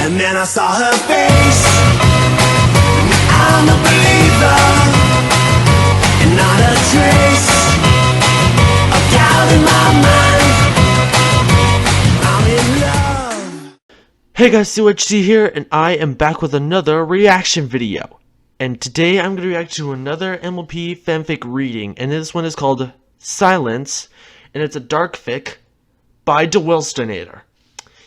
And then I saw her face. I'm a believer, and not a trace of doubt in my mind. I'm in love. Hey guys, CHC here, and I am back with another reaction video. And today I'm going to react to another MLP Fanfic reading, and this one is called Silence, and it's a Darkfic by DaWillstanator.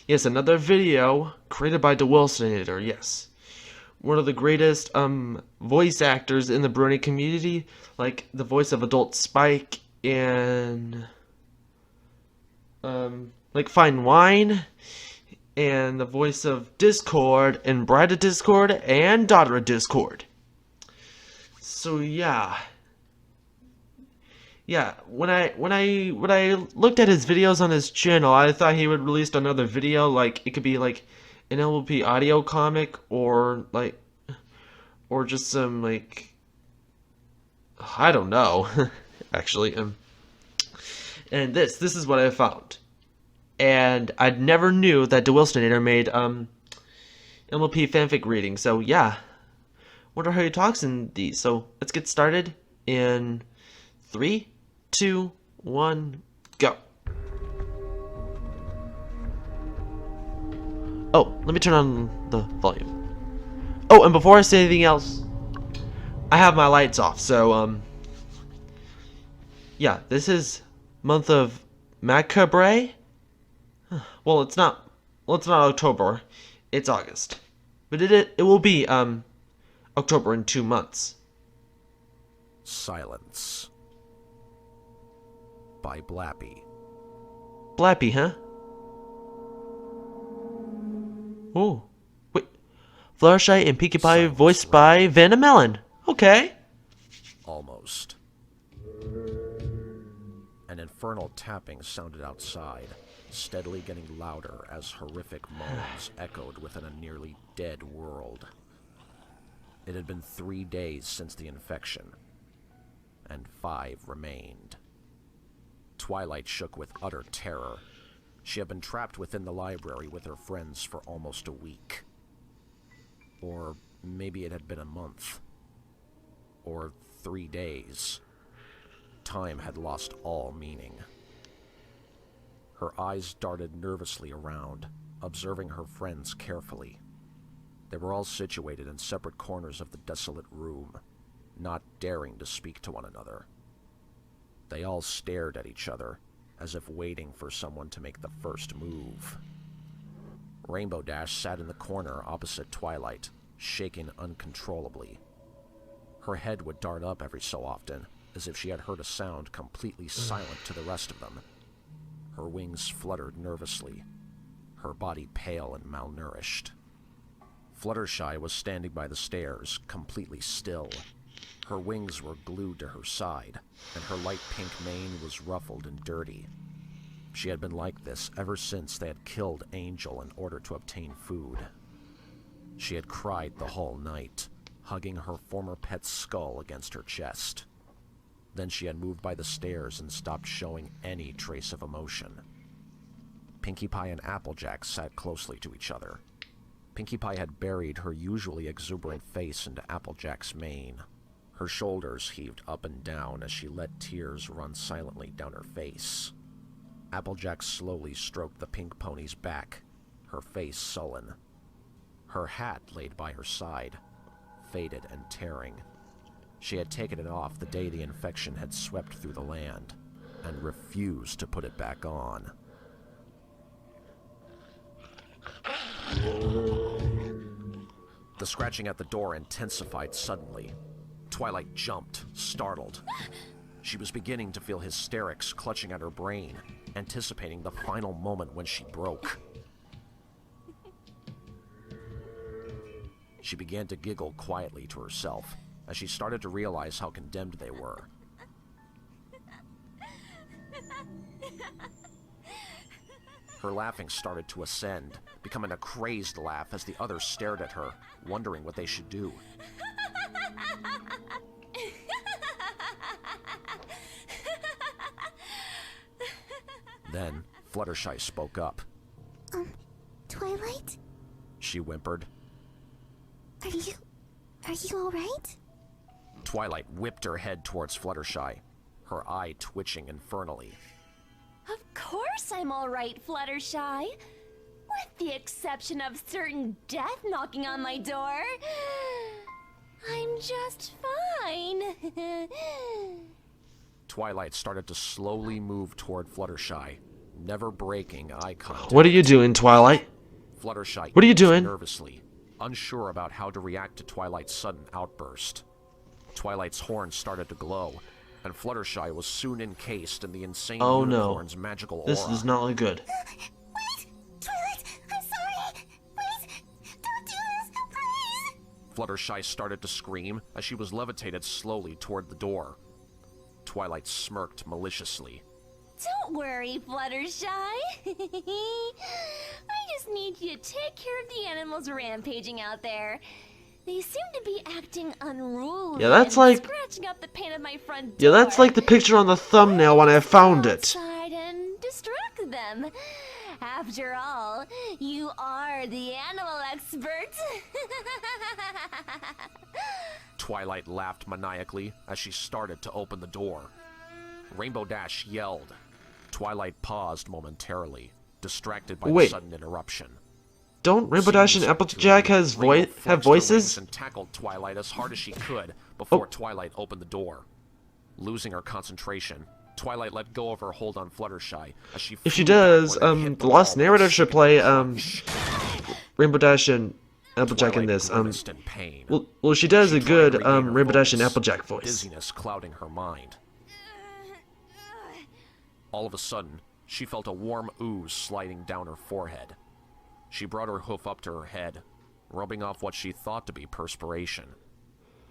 Yes, another video created by DaWillstanator, yes. One of the greatest voice actors in the Brony community, like the voice of Adult Spike and like Fine Wine, and the voice of Discord and Bride of Discord and Daughter of Discord. So yeah, when I looked at his videos on his channel, I thought he would release another video, like it could be like an MLP audio comic or just some like, I don't know actually. And this is what I found, and I never knew that DaWillstanator made MLP fanfic reading. So yeah, wonder how he talks in these. So let's get started in 3, 2, 1, go. Oh, let me turn on the volume. Oh, and before I say anything else, I have my lights off. So yeah, this is month of Macabre. Well, it's not October, it's August, but it will be October in 2 months. Silence by Blappy. Blappy, huh? Oh, wait. Fluttershy and Pinkie Pie voiced by Vanna Melon. Okay. Almost. An infernal tapping sounded outside, steadily getting louder as horrific moans echoed within a nearly dead world. It had been 3 days since the infection, and 5 remained. Twilight shook with utter terror. She had been trapped within the library with her friends for almost a week. Or maybe it had been a month. Or 3 days. Time had lost all meaning. Her eyes darted nervously around, observing her friends carefully. They were all situated in separate corners of the desolate room, not daring to speak to one another. They all stared at each other, as if waiting for someone to make the first move. Rainbow Dash sat in the corner opposite Twilight, shaking uncontrollably. Her head would dart up every so often, as if she had heard a sound completely silent to the rest of them. Her wings fluttered nervously, her body pale and malnourished. Fluttershy was standing by the stairs, completely still. Her wings were glued to her side, and her light pink mane was ruffled and dirty. She had been like this ever since they had killed Angel in order to obtain food. She had cried the whole night, hugging her former pet's skull against her chest. Then she had moved by the stairs and stopped showing any trace of emotion. Pinkie Pie and Applejack sat closely to each other. Pinkie Pie had buried her usually exuberant face into Applejack's mane. Her shoulders heaved up and down as she let tears run silently down her face. Applejack slowly stroked the pink pony's back, her face sullen. Her hat laid by her side, faded and tearing. She had taken it off the day the infection had swept through the land, and refused to put it back on. The scratching at the door intensified suddenly. Twilight jumped, startled. She was beginning to feel hysterics clutching at her brain, anticipating the final moment when she broke. She began to giggle quietly to herself as she started to realize how condemned they were. Her laughing started to ascend, becoming a crazed laugh as the others stared at her, wondering what they should do. Then, Fluttershy spoke up. Twilight? she whimpered. Are you alright? Twilight whipped her head towards Fluttershy, her eye twitching infernally. Of course I'm alright, Fluttershy. With the exception of certain death knocking on my door. I'm just fine. Twilight started to slowly move toward Fluttershy, never breaking eye contact. What are you doing, Twilight? Fluttershy What are you itched doing? nervously, unsure about how to react to Twilight's sudden outburst. Twilight's horn started to glow, and Fluttershy was soon encased in the insane Oh no. unicorn's magical aura. This does not look good. Wait! Twilight, I'm sorry! Please, don't do this! Please! Fluttershy started to scream as she was levitated slowly toward the door. Twilight smirked maliciously. Don't worry, Fluttershy. I just need you to take care of the animals rampaging out there. They seem to be acting unruly. Yeah, that's and like- scratching up the paint of my front Yeah, door. that's like the picture on the thumbnail when I found it. Outside and distract them. After all, you are the animal expert. Twilight laughed maniacally as she started to open the door. Rainbow Dash yelled. Twilight paused momentarily, distracted by the Wait. sudden interruption. Don't Rainbow Dash and Applejack have Rainbow voices? flexed her wings and tackled Twilight as hard as she could before Twilight opened the door. Losing her concentration, Twilight let go of her hold on Fluttershy as she If she flew does, backward and hit the the Lost wall Narrator with a should play sharp Rainbow Dash and Applejack in Twilight this. grimaced in pain. Well, she does She a tried good to regain her Rainbow Dash and focus, Applejack voice. Dizziness clouding her mind. All of a sudden, she felt a warm ooze sliding down her forehead. She brought her hoof up to her head, rubbing off what she thought to be perspiration.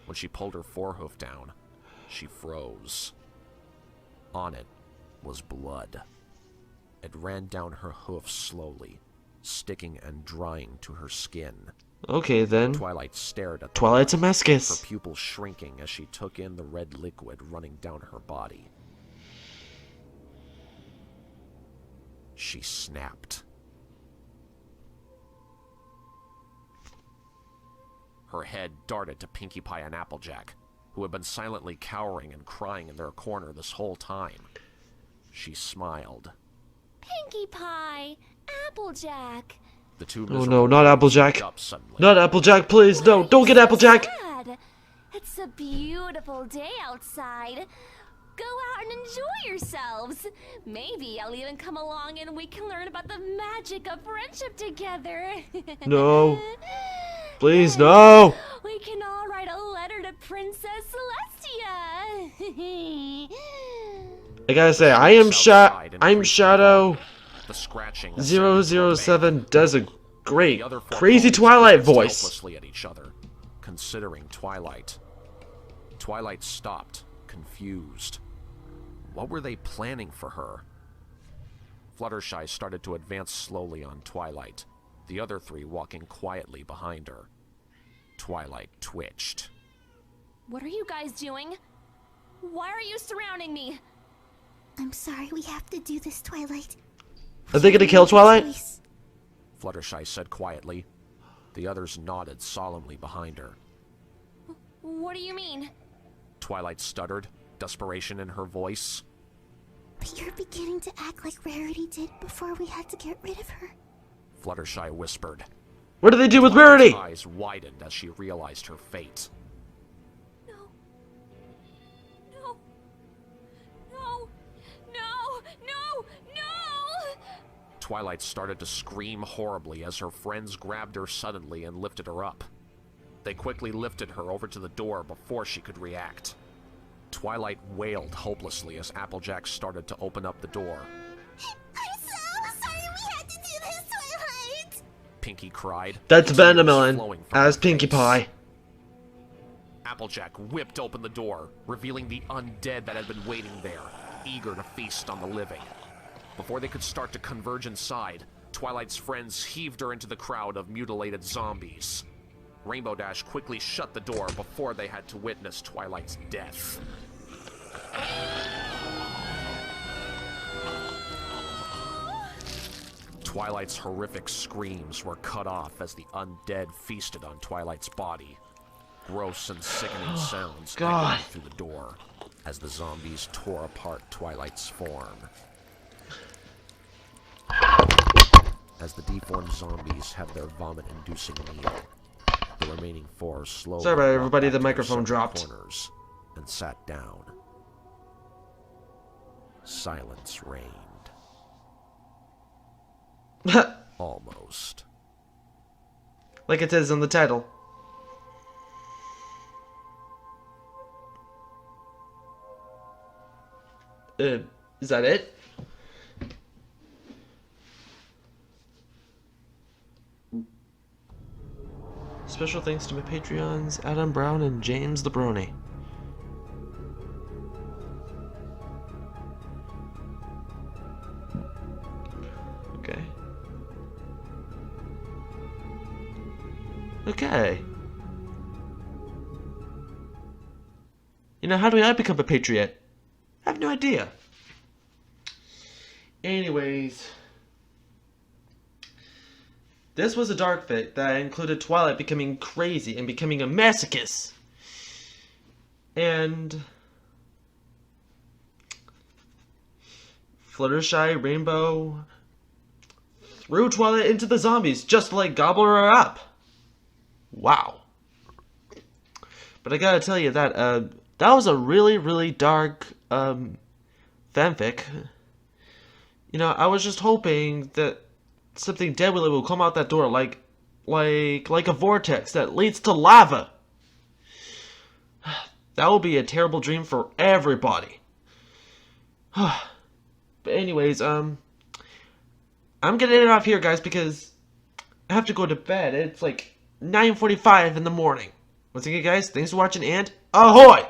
When she pulled her forehoof down, she froze. On it was blood. It ran down her hoof slowly, sticking and drying to her skin. Okay then. Twilight stared at the Twilight's a blood, mescus. her pupils shrinking as she took in the red liquid running down her body. She snapped. Her head darted to Pinkie Pie and Applejack, who had been silently cowering and crying in their corner this whole time. She smiled. Pinkie Pie, Applejack. The two Oh no, miserable not boys Applejack. looked up suddenly. Not Applejack, please. No, don't get Applejack. Sad. It's a beautiful day outside. Go out and enjoy yourselves. Maybe I'll even come along and we can learn about the magic of friendship together. No. Please, no. We can all write a letter to Princess Celestia. I gotta say, I'm Shadow The scratching 007 does a great, The other four crazy ponies Twilight glanced voice. helplessly at each other, considering Twilight. Twilight stopped, confused. What were they planning for her? Fluttershy started to advance slowly on Twilight, the other three walking quietly behind her. Twilight twitched. What are you guys doing? Why are you surrounding me? I'm sorry we have to do this, Twilight. Are they gonna kill Twilight? Please. Fluttershy said quietly. The others nodded solemnly behind her. What do you mean? Twilight stuttered, desperation in her voice. But you're beginning to act like Rarity did before we had to get rid of her. Fluttershy whispered. What do they do with Twilight's Rarity? eyes widened as she realized her fate. No. No. No. No. No. No. Twilight started to scream horribly as her friends grabbed her suddenly and lifted her up. They quickly lifted her over to the door before she could react. Twilight wailed hopelessly as Applejack started to open up the door. I'm so sorry we had to do this, Twilight! Pinkie cried. That's tears Venomelon flowing from as her Pinkie face. Pie. Applejack whipped open the door, revealing the undead that had been waiting there, eager to feast on the living. Before they could start to converge inside, Twilight's friends heaved her into the crowd of mutilated zombies. Rainbow Dash quickly shut the door before they had to witness Twilight's death. Twilight's horrific screams were cut off as the undead feasted on Twilight's body. Gross and sickening sounds God. echoed through the door as the zombies tore apart Twilight's form. As the deformed zombies have their vomit-inducing meal, the remaining four slowly Sorry about walked everybody, back the to their microphone separate dropped. corners and sat down. Silence reigned. Almost. Like it says in the title. Is that it? Special thanks to my Patreons, Adam Brown and James the Brony. Okay. Okay. You know, how do I become a patriot? I have no idea. Anyways. This was a Darkfic that included Twilight becoming crazy and becoming a masochist. And Fluttershy Rainbow threw Twilight into the zombies just to like gobble her up. Wow. But I gotta tell you that that was a really, really dark fanfic. You know, I was just hoping that something deadly will come out that door, like a vortex that leads to lava. That will be a terrible dream for everybody. But anyways, I'm gonna end it off here, guys, because I have to go to bed. It's like 9:45 in the morning. Once again, guys, thanks for watching, and ahoy!